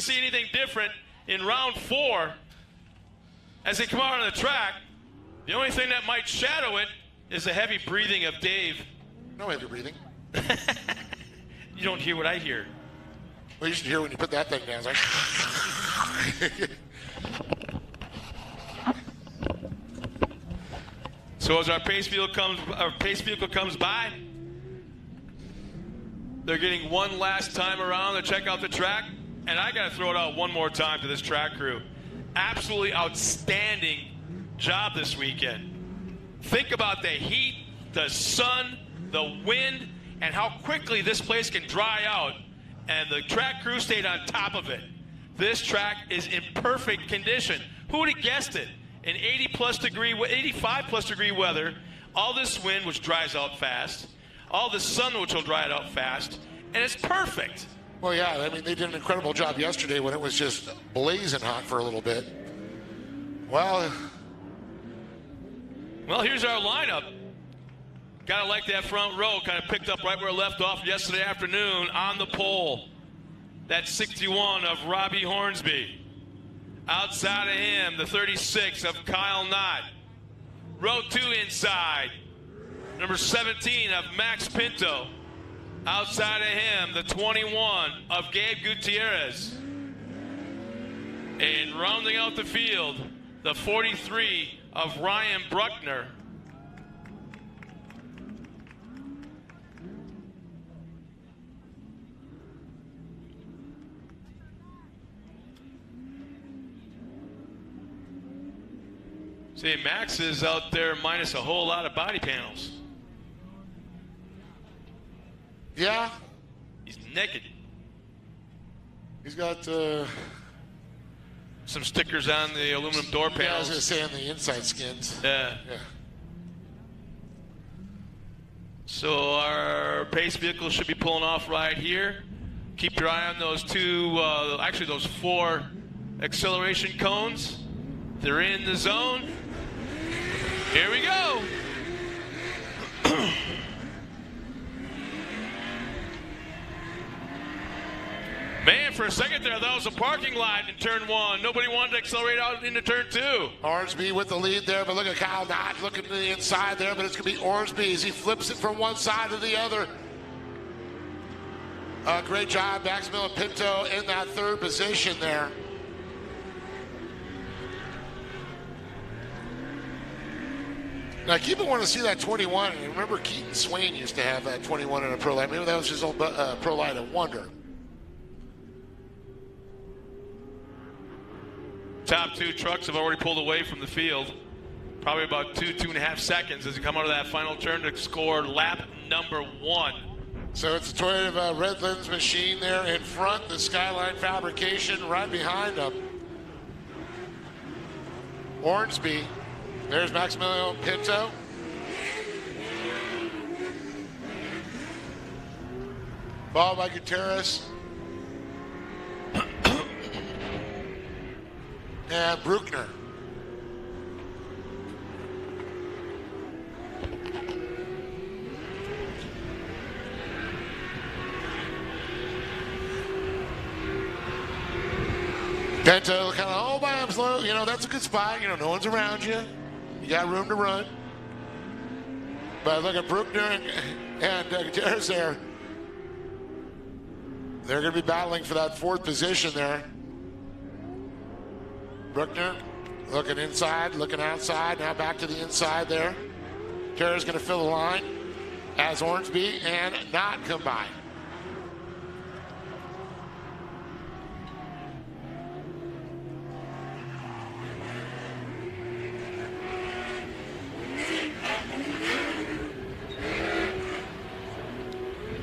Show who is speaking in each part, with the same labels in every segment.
Speaker 1: see anything different in round 4 as they come out on the track. The only thing that might shadow it is the heavy breathing of Dave.
Speaker 2: No heavy breathing.
Speaker 1: You don't hear what I hear.
Speaker 2: Well, you should hear when you put that thing down. It's like
Speaker 1: So as our pace vehicle comes by, they're getting one last time around to check out the track, and I got to throw it out one more time to this track crew. Absolutely outstanding job this weekend. Think about the heat, the sun, the wind, and how quickly this place can dry out, and the track crew stayed on top of it. This track is in perfect condition. Who would have guessed it? In 85 plus degree weather, all this wind, which dries out fast, all the sun, which will dry it out fast, and it's perfect.
Speaker 2: Well, yeah, I mean, they did an incredible job yesterday when it was just blazing hot for a little bit. Well,
Speaker 1: here's our lineup. Gotta like that front row, kind of picked up right where it left off yesterday afternoon on the pole. That's 61 of Robbie Hornsby. Outside of him, the 36 of Kyle Knott. Row 2 inside, number 17 of Max Pinto. Outside of him, the 21 of Gabe Gutierrez. And rounding out the field, the 43 of Ryan Bruckner. See, Max is out there minus a whole lot of body panels.
Speaker 2: yeah,
Speaker 1: He's naked.
Speaker 2: he's got,
Speaker 1: Some stickers on the aluminum door
Speaker 2: I was
Speaker 1: panels.
Speaker 2: going to say on the inside skins.
Speaker 1: Yeah.
Speaker 2: Yeah.
Speaker 1: So our pace vehicle should be pulling off right here. Keep your eye on those those 4 acceleration cones. They're in the zone. Here we go. Man, for a second there, that was a parking lot in turn 1. Nobody wanted to accelerate out into turn 2.
Speaker 2: Orsby with the lead there, but look at Kyle Knott looking to the inside there, but it's going to be Orsby as he flips it from one side to the other. Great job, Maximilian Pinto in that 3rd position there. Now, people want to see that 21, and remember Keaton Swain used to have that 21 in a Pro Lite. Maybe that was his old Pro Lite, I wonder.
Speaker 1: Top 2 trucks have already pulled away from the field. Probably about 2.5 seconds as they come out of that final turn to score lap number 1.
Speaker 2: So it's a Toyota Redlands machine there in front, the Skyline Fabrication right behind them. Hornsby, there's Maximilian Pinto. Followed by Gutierrez. And Bruckner. Pinto kind of all by himself. You know, that's a good spot. You know, no one's around you. You got room to run. But look at Bruckner and Gutierrez there. They're going to be battling for that 4th position there. Bruckner looking inside, looking outside, now back to the inside there. Gutierrez going to fill the line as Hornsby and Knott come by.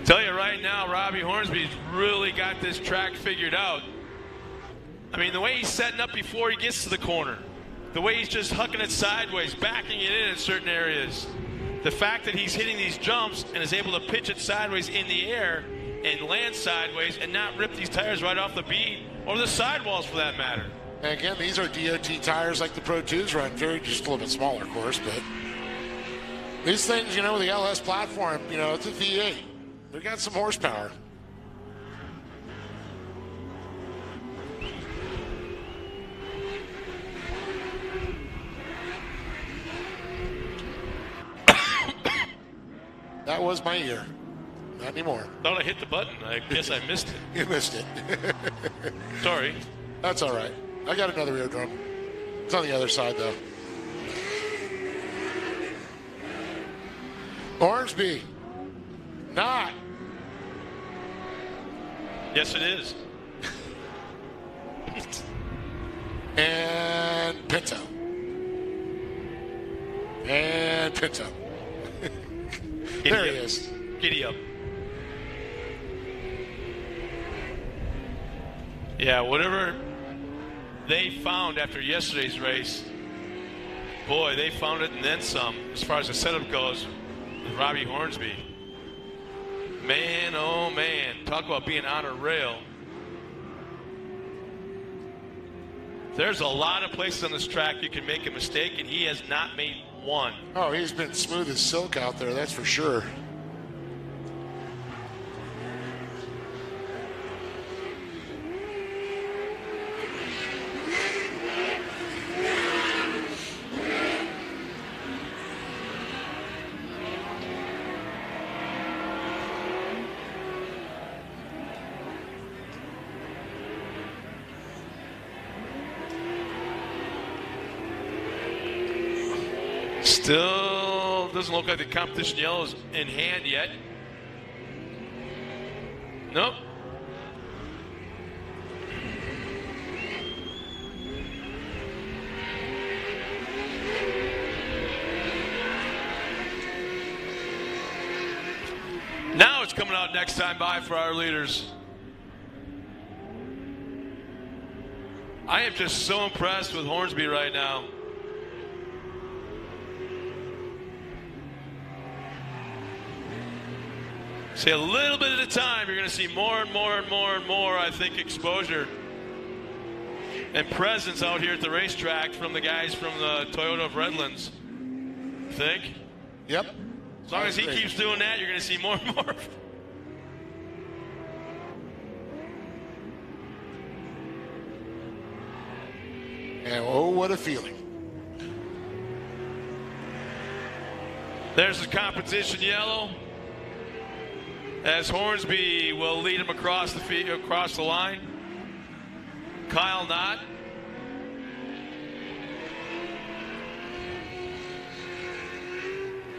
Speaker 1: Tell you right now, Robbie Hornsby's really got this track figured out. I mean, the way he's setting up before he gets to the corner, the way he's just hucking it sideways, backing it in certain areas, the fact that he's hitting these jumps and is able to pitch it sideways in the air and land sideways and not rip these tires right off the bead or the sidewalls for that matter.
Speaker 2: And again, these are DOT tires like the Pro 2s run, just a little bit smaller, of course, but these things, you know, with the LS platform, you know, it's a V8. They've got some horsepower. that was my ear. Not anymore.
Speaker 1: Thought I hit the button. I guess I missed it.
Speaker 2: You missed it.
Speaker 1: Sorry.
Speaker 2: That's all right. I got another eardrum. It's on the other side, though. Hornsby. Not.
Speaker 1: Yes, it is.
Speaker 2: And Pinto. And Pinto. There he is.
Speaker 1: Giddy up. Yeah, whatever they found after yesterday's race, boy, they found it and then some as far as the setup goes with Robbie Hornsby. Man, oh man, talk about being on a rail. There's a lot of places on this track you can make a mistake, and he has not made one.
Speaker 2: Oh, he's been smooth as silk out there, that's for sure.
Speaker 1: Still doesn't look like the competition yellow is in hand yet. Nope. Now it's coming out next time by for our leaders. I am just so impressed with Hornsby right now. See, a little bit at a time, you're going to see more and more and more and more, I think, exposure and presence out here at the racetrack from the guys from the Toyota of Redlands. Think?
Speaker 2: Yep.
Speaker 1: As long as he keeps doing that, you're going to see more and more.
Speaker 2: And oh, what a feeling.
Speaker 1: There's the competition yellow. As Hornsby will lead him across the line. Kyle Knott.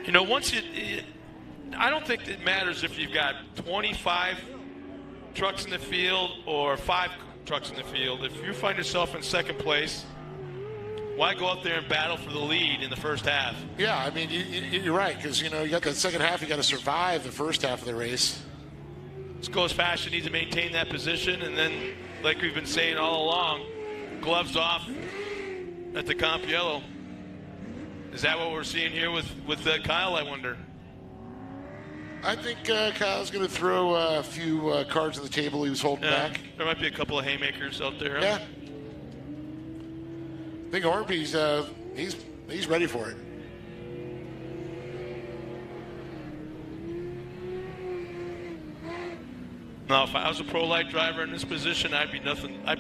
Speaker 1: You know, I don't think it matters if you've got 25 trucks in the field or 5 trucks in the field. If you find yourself in second place, why go out there and battle for the lead in the first half?
Speaker 2: Yeah, I mean, you're right, because, you know, you got the second half, you got to survive the first half of the race.
Speaker 1: Let's go as fast. You need to maintain that position, and then, like we've been saying all along, gloves off at the comp yellow. Is that what we're seeing here with Kyle, I wonder?
Speaker 2: I think Kyle's going to throw a few cards on the table he was holding back.
Speaker 1: There might be a couple of haymakers out there.
Speaker 2: Yeah. I think Hornby's he's ready for it.
Speaker 1: No, if I was a Pro Lite driver in this position, I'd be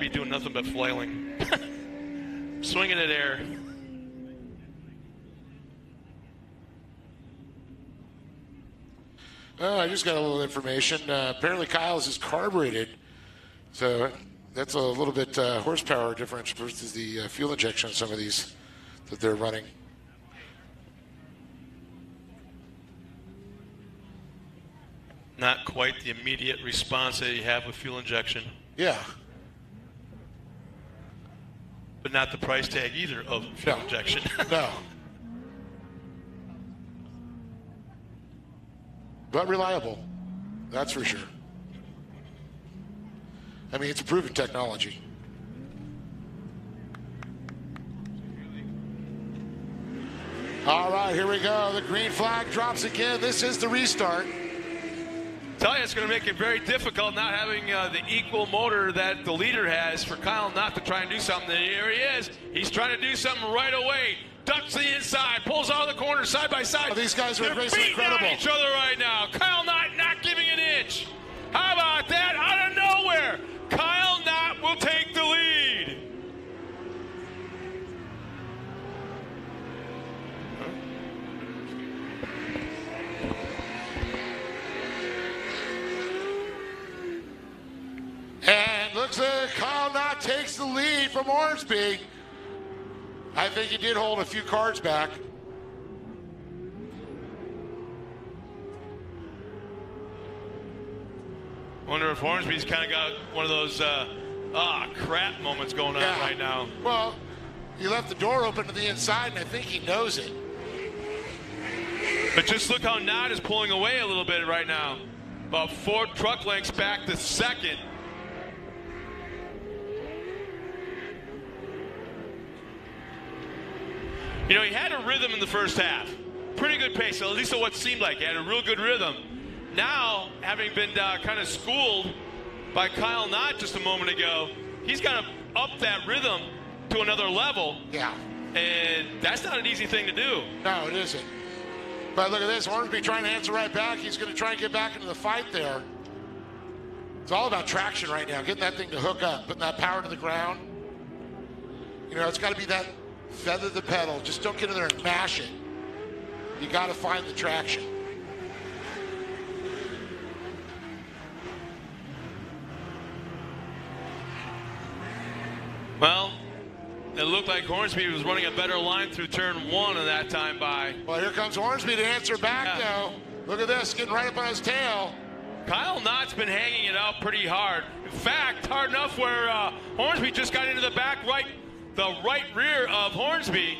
Speaker 1: doing nothing but flailing, swinging at air.
Speaker 2: I just got a little information. Apparently, Kyle's is carbureted, so that's a little bit horsepower difference versus the fuel injection on some of these that they're running.
Speaker 1: Not quite the immediate response that you have with fuel injection.
Speaker 2: Yeah.
Speaker 1: But not the price tag either of fuel injection.
Speaker 2: No. But reliable. That's for sure. I mean, it's a proven technology. All right, here we go. The green flag drops again. This is the restart.
Speaker 1: Tell you, it's going to make it very difficult not having the equal motor that the leader has for Kyle not to try and do something. And here he is. He's trying to do something right away. Ducks to the inside, pulls out of the corner side by side.
Speaker 2: Oh, these guys are racing incredible.
Speaker 1: They're beating each other right now. Kyle Knott not giving an inch. How about that? Out of nowhere, Kyle Knott will take the lead.
Speaker 2: lead from Hornsby. I think he did hold a few cards back.
Speaker 1: Wonder if Hornsby's kind of got one of those crap moments going on right now.
Speaker 2: Well, he left the door open to the inside, and I think he knows it.
Speaker 1: But just look how Knott is pulling away a little bit right now. About 4 truck lengths back to second. You know, he had a rhythm in the first half. Pretty good pace, at least what seemed like. He had a real good rhythm. Now, having been kind of schooled by Kyle Knott just a moment ago, he's got to up that rhythm to another level.
Speaker 2: Yeah.
Speaker 1: And that's not an easy thing to do.
Speaker 2: No, it isn't. But look at this, Hornsby trying to answer right back. He's going to try and get back into the fight there. It's all about traction right now, getting that thing to hook up, putting that power to the ground. You know, it's got to be that feather the pedal. Just don't get in there and mash it. You got to find the traction.
Speaker 1: Well, it looked like Hornsby was running a better line through turn 1 of that time by.
Speaker 2: Well, here comes Hornsby to answer back, though. Look at this, getting right up on his tail.
Speaker 1: Kyle Knott's been hanging it out pretty hard. In fact, hard enough where Hornsby just got into the the right rear of Hornsby.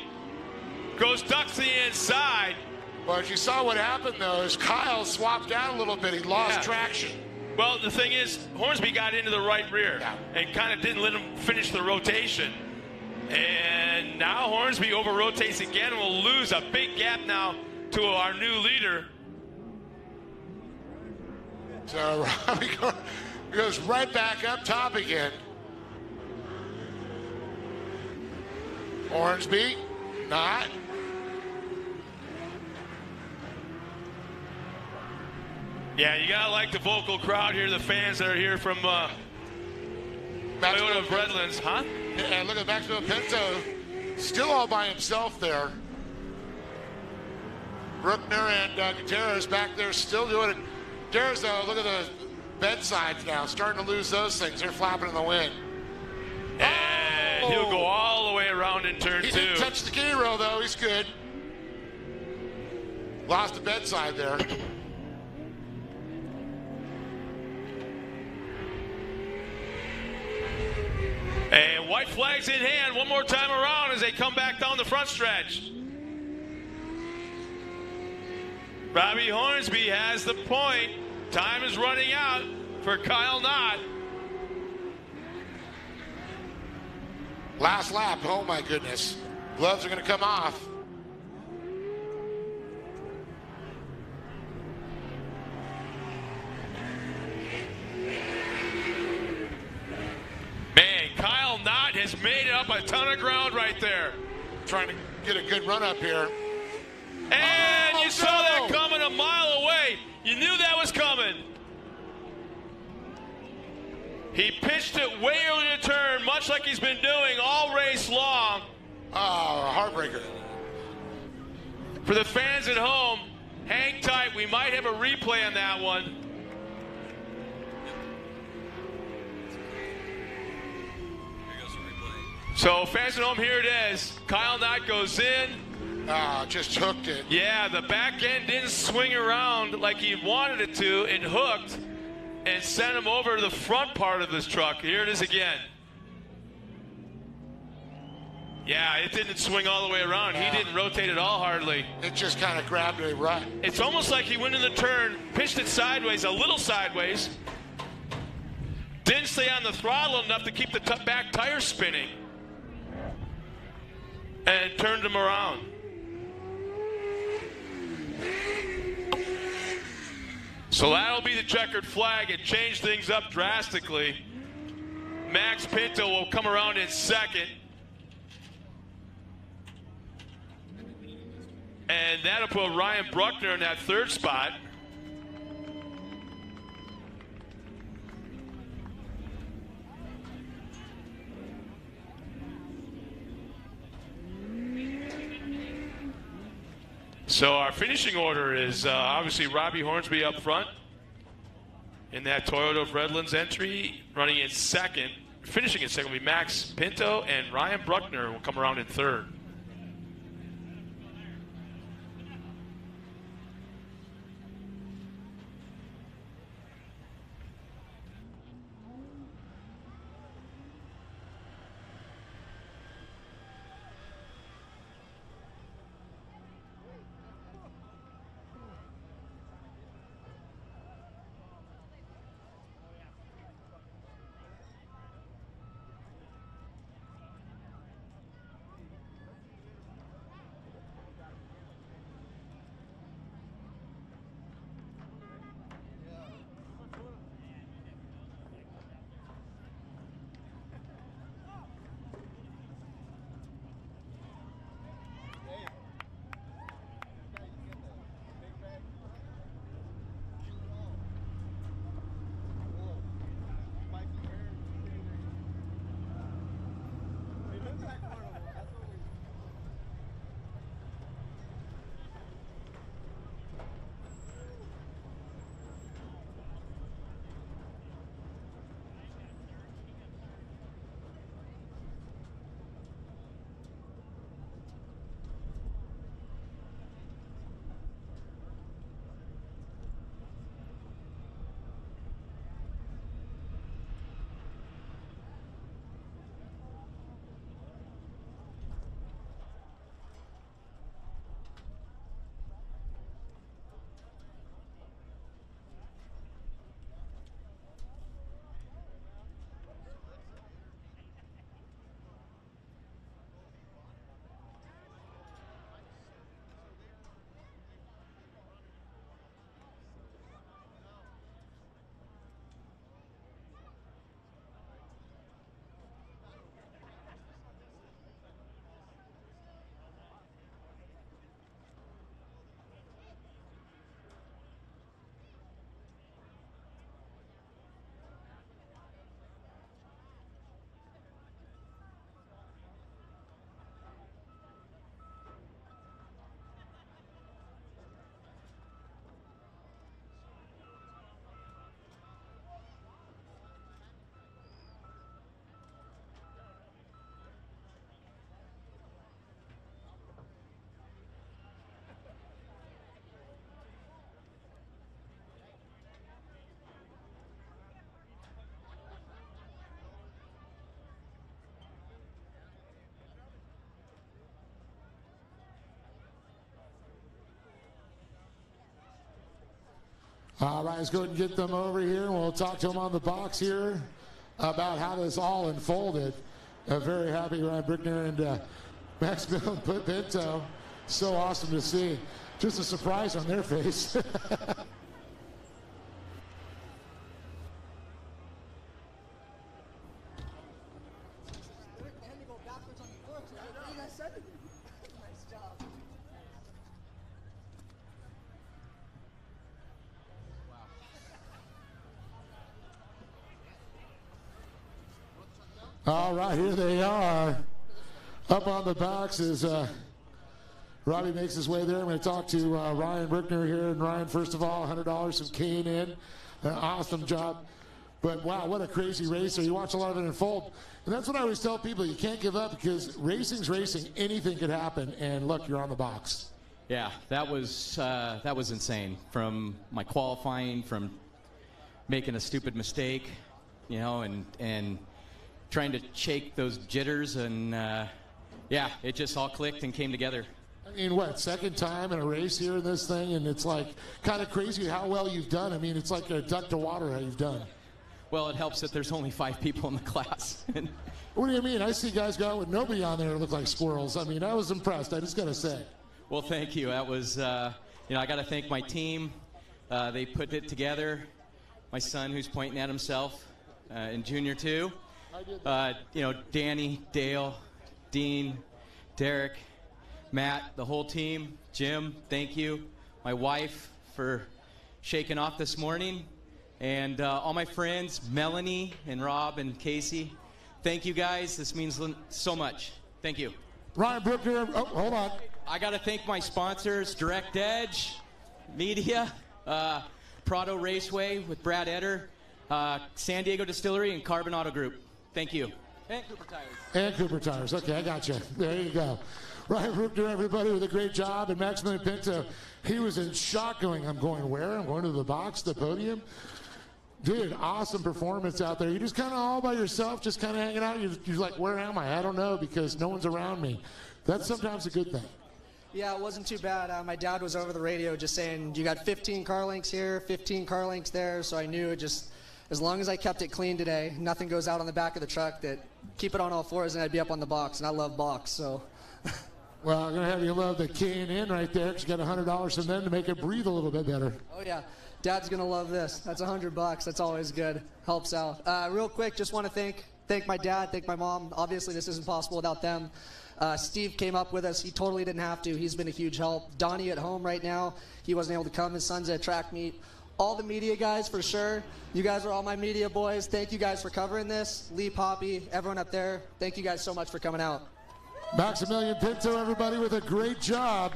Speaker 1: Ducks to the inside.
Speaker 2: Well, as you saw what happened, though, is Kyle swapped out a little bit. He lost traction.
Speaker 1: Well, the thing is, Hornsby got into the right rear and kind of didn't let him finish the rotation. And now Hornsby over-rotates again and will lose a big gap now to our new leader.
Speaker 2: So Robbie goes right back up top again. Hornsby, Knott.
Speaker 1: Yeah, you gotta like the vocal crowd here, the fans that are here from Toyota of Redlands, huh?
Speaker 2: And look at Maxwell Pinto, still all by himself there. Bruckner and Gutierrez back there still doing it. Gutierrez, though, look at the bedsides now, starting to lose those things. They're flapping in the wind.
Speaker 1: And he'll go all the way around in turn 2.
Speaker 2: He didn't touch the gyro, though. He's good. Lost the bedside there.
Speaker 1: And white flags in hand one more time around as they come back down the front stretch. Robbie Hornsby has the point. Time is running out for Kyle Knott.
Speaker 2: Last lap. Oh, my goodness. Gloves are going to come off.
Speaker 1: Man, Kyle Knott has made up a ton of ground right there.
Speaker 2: Trying to get a good run up here.
Speaker 1: And you saw that coming a mile away. You knew that was coming. He pitched it way early to turn, much like he's been doing all race long.
Speaker 2: Oh, heartbreaker.
Speaker 1: For the fans at home, hang tight. We might have a replay on that one. So fans at home, here it is. Kyle Knott goes in.
Speaker 2: Just hooked it.
Speaker 1: Yeah, the back end didn't swing around like he wanted it to. It hooked and sent him over to the front part of this truck. Here it is again. Yeah, it didn't swing all the way around. He didn't rotate at all hardly.
Speaker 2: It just kind of grabbed it right.
Speaker 1: It's almost like he went in the turn, pitched it sideways, a little sideways. Didn't stay on the throttle enough to keep the back tire spinning. And turned him around. So that'll be the checkered flag. It changed things up drastically. Max Pinto will come around in second. And that'll put Ryan Bruckner in that third spot. So our finishing order is obviously Robbie Hornsby up front in that Toyota of Redlands entry, running in second. finishing in second will be Max Pinto, and Ryan Bruckner will come around in third.
Speaker 2: All right, let's go ahead and get them over here, and we'll talk to them on the box here about how this all unfolded. Very happy Ryan Brickner and Max Pinto. So awesome to see. Just a surprise on their face. All right, here they are. Up on the box as Robbie makes his way there. I'm going to talk to Ryan Brickner here. And Ryan, first of all, $100 from Kane in. An awesome job. But wow, what a crazy racer. You watch a lot of it unfold. And that's what I always tell people. You can't give up because racing's racing. Anything could happen. And look, you're on the box.
Speaker 3: Yeah, that was insane. From my qualifying, from making a stupid mistake, you know, and trying to shake those jitters, and yeah, it just all clicked and came together.
Speaker 2: I mean, what, second time in a race here in this thing, and it's like kind of crazy how well you've done. I mean, it's like a duck to water how you've done.
Speaker 3: Well, it helps that there's only 5 people in the class.
Speaker 2: What do you mean? I see guys go out with nobody on there that look like squirrels. I mean, I was impressed. I just got to say.
Speaker 3: Well, thank you. That was, you know, I got to thank my team. They put it together. My son, who's pointing at himself, in junior too. You know, Danny, Dale, Dean, Derek, Matt, the whole team, Jim, thank you. My wife for shaking off this morning. And all my friends, Melanie and Rob and Casey, thank you guys. This means so much. Thank you.
Speaker 2: Ryan Brickner, oh, hold on.
Speaker 3: I got to thank my sponsors, Direct Edge Media, Prado Raceway with Brad Eder, San Diego Distillery, and Carbon Auto Group. Thank you. And Cooper Tires.
Speaker 2: And Cooper Tires. Okay, I got you. There you go. Ryan Bruckner, everybody, with a great job. And Maximilian Pinto, he was in shock going, I'm going where? I'm going to the box, the podium? Dude, awesome performance out there. You're just kind of all by yourself, just kind of hanging out. You're like, where am I? I don't know, because no one's around me. That's sometimes a good thing.
Speaker 4: Yeah, it wasn't too bad. My dad was over the radio just saying, you got 15 car links here, 15 car links there, so I knew it just, as long as I kept it clean today, nothing goes out on the back of the truck, that keep it on all fours and I'd be up on the box, and I love box, so.
Speaker 2: Well, I'm going to have you love the K&N right there, because you got $100 from them to make it breathe a little bit better.
Speaker 4: Oh, yeah. Dad's going to love this. That's $100. That's always good. Helps out. Real quick, just want to thank my dad, thank my mom. Obviously, this isn't possible without them. Steve came up with us. He totally didn't have to. He's been a huge help. Donnie at home right now. He wasn't able to come. His son's at track meet. All the media guys, for sure. You guys are all my media boys. Thank you guys for covering this. Lee, Poppy, everyone up there. Thank you guys so much for coming out.
Speaker 2: Maximilian Pinto, everybody, with a great job.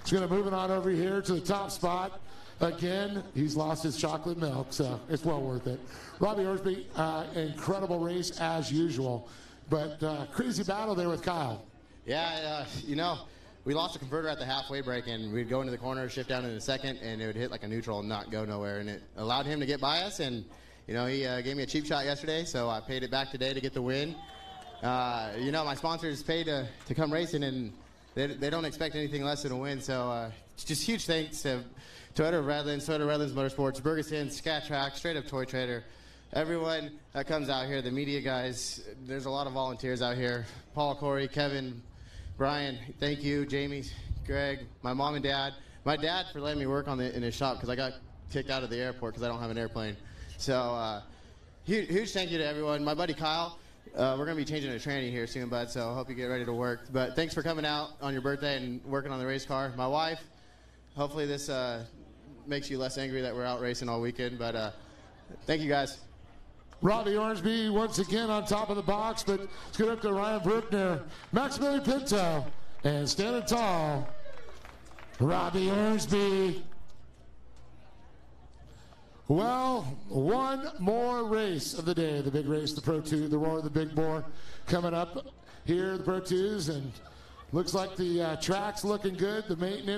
Speaker 2: He's going to move it on over here to the top spot. Again, he's lost his chocolate milk, so it's well worth it. Robbie Orsby, incredible race as usual, but crazy battle there with Kyle.
Speaker 5: Yeah, you know, we lost a converter at the halfway break, and we'd go into the corner, shift down in the second, and it would hit like a neutral and not go nowhere, and it allowed him to get by us, and, you know, he gave me a cheap shot yesterday, so I paid it back today to get the win. You know, my sponsors paid to come racing, and they don't expect anything less than a win, so just huge thanks to Toyota Redlands Motorsports, Bergeson, Scat Track, Straight Up Toy Trader, everyone that comes out here, the media guys. There's a lot of volunteers out here. Paul, Corey, Kevin, Brian, thank you, Jamie, Greg, my mom and dad. My dad for letting me work in his shop because I got kicked out of the airport because I don't have an airplane. So huge thank you to everyone. My buddy Kyle, we're going to be changing a tranny here soon, bud, so I hope you get ready to work. But thanks for coming out on your birthday and working on the race car. My wife, hopefully this makes you less angry that we're out racing all weekend, but thank you guys.
Speaker 2: Robbie Ormsby once again on top of the box, but it's good up to Ryan Bruckner, Maximilian Pinto, and standing tall, Robbie Ormsby. Well, one more race of the day, the big race, the Pro 2, the Roar of the Big Bore, coming up here, the Pro 2s, and looks like the track's looking good, the maintenance.